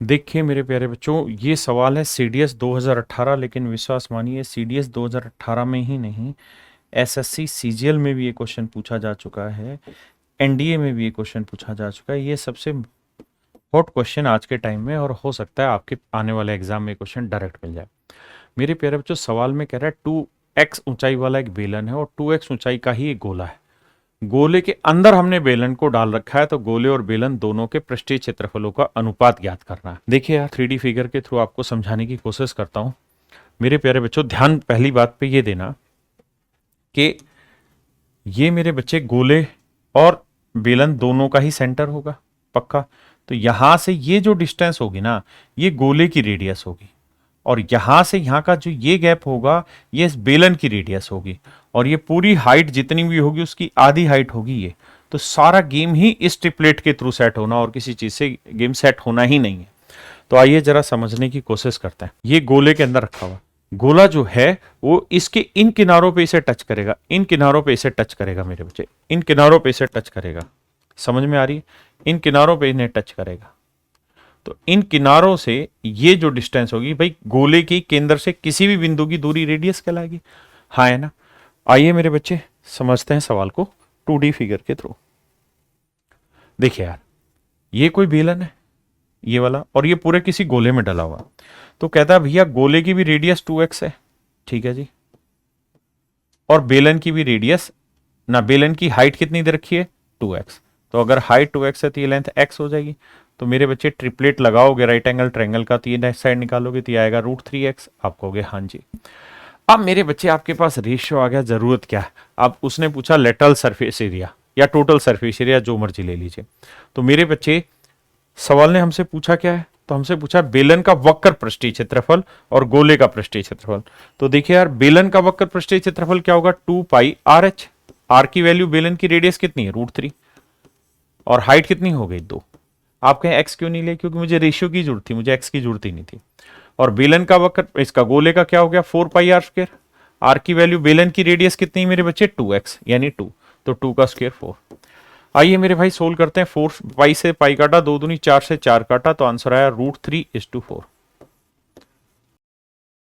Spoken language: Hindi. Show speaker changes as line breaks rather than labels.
देखिए मेरे प्यारे बच्चों, ये सवाल है सीडीएस 2018, लेकिन विश्वास मानिए सीडीएस 2018 में ही नहीं, एसएससी सीजीएल में भी ये क्वेश्चन पूछा जा चुका है, एनडीए में भी ये क्वेश्चन पूछा जा चुका है। ये सबसे हॉट क्वेश्चन आज के टाइम में, और हो सकता है आपके आने वाले एग्जाम में क्वेश्चन डायरेक्ट मिल जाए। मेरे प्यारे बच्चों, सवाल में कह रहा है 2x ऊंचाई वाला एक बेलन है और 2x ऊंचाई का ही एक गोला है। गोले के अंदर हमने बेलन को डाल रखा है, तो गोले और बेलन दोनों के पृष्ठीय क्षेत्रफलों का अनुपात ज्ञात करना है। देखिए यार, 3D फिगर के थ्रू आपको समझाने की कोशिश करता हूं। मेरे प्यारे बच्चों, ध्यान पहली बात पे ये देना कि ये मेरे बच्चे गोले और बेलन दोनों का ही सेंटर होगा, पक्का। तो यहां से ये जो डिस्टेंस होगी ना, ये गोले की रेडियस होगी, और यहां से यहां का जो ये गैप होगा, ये इस बेलन की रेडियस होगी, और ये पूरी हाइट जितनी भी होगी उसकी आधी हाइट होगी ये। तो सारा गेम ही इस ट्रिपलेट के थ्रू सेट होना, और किसी चीज से गेम सेट होना ही नहीं है। तो आइए जरा समझने की कोशिश करते हैं। ये गोले के अंदर रखा हुआ गोला जो है वो इसके इन किनारों पे इसे टच करेगा, इन किनारों पे इसे टच करेगा मेरे बच्चे, इन किनारों पे इसे टच करेगा। समझ में आ रही है? इन किनारों पे इन्हें टच करेगा। तो इन किनारों से ये जो डिस्टेंस होगी भाई, गोले के केंद्र से किसी भी बिंदु की दूरी रेडियस कहलाएगी। हाँ है ना? आइए मेरे बच्चे समझते हैं सवाल को 2D फिगर के थ्रू। देखिए यार, ये कोई बेलन है ये वाला, और ये पूरे किसी गोले में डला हुआ। तो कहता है भैया गोले की भी रेडियस 2x है, ठीक है जी, और बेलन की भी रेडियस ना, बेलन की हाइट कितनी दे रखी है? 2x। तो अगर हाइट 2x है तो ये लेंथ x हो जाएगी। तो मेरे बच्चे ट्रिपलेट लगाओगे राइट एंगल ट्रायंगल का, तो ये साइड निकालोगे तो ये आएगा √3x। आप कहोगे हाँ जी। अब मेरे बच्चे आपके पास रेशियो आ गया, जरूरत क्या है? अब उसने पूछा लेटरल सरफेस एरिया या टोटल सरफेस एरिया, जो मर्जी ले लीजिए। तो मेरे बच्चे सवाल ने हमसे पूछा क्या है? तो हमसे पूछा बेलन का वक्र पृष्ठीय क्षेत्रफल और गोले का पृष्ठीय क्षेत्रफल। तो देखिए यार, बेलन का वक्र पृष्ठीय क्षेत्रफल क्या होगा? 2πRh। आर की वैल्यू, बेलन की रेडियस कितनी है? √3, और हाइट कितनी हो गई? 2। आप कहें एक्स क्यों नहीं ले? क्योंकि मुझे रेशियो की जरूरत थी, मुझे एक्स की जरूरत ही नहीं थी। और बेलन का वक्र, इसका गोले का क्या हो गया? 4πr²। आर की वैल्यू, बेलन की रेडियस कितनी मेरे बच्चे? 2x यानी 2, तो 2 का स्क्वायर 4। आइए मेरे भाई सोल्व करते हैं। 4 पाई से पाई काटा, 2 दूनी 4 से 4 काटा, तो आंसर आया √3:4।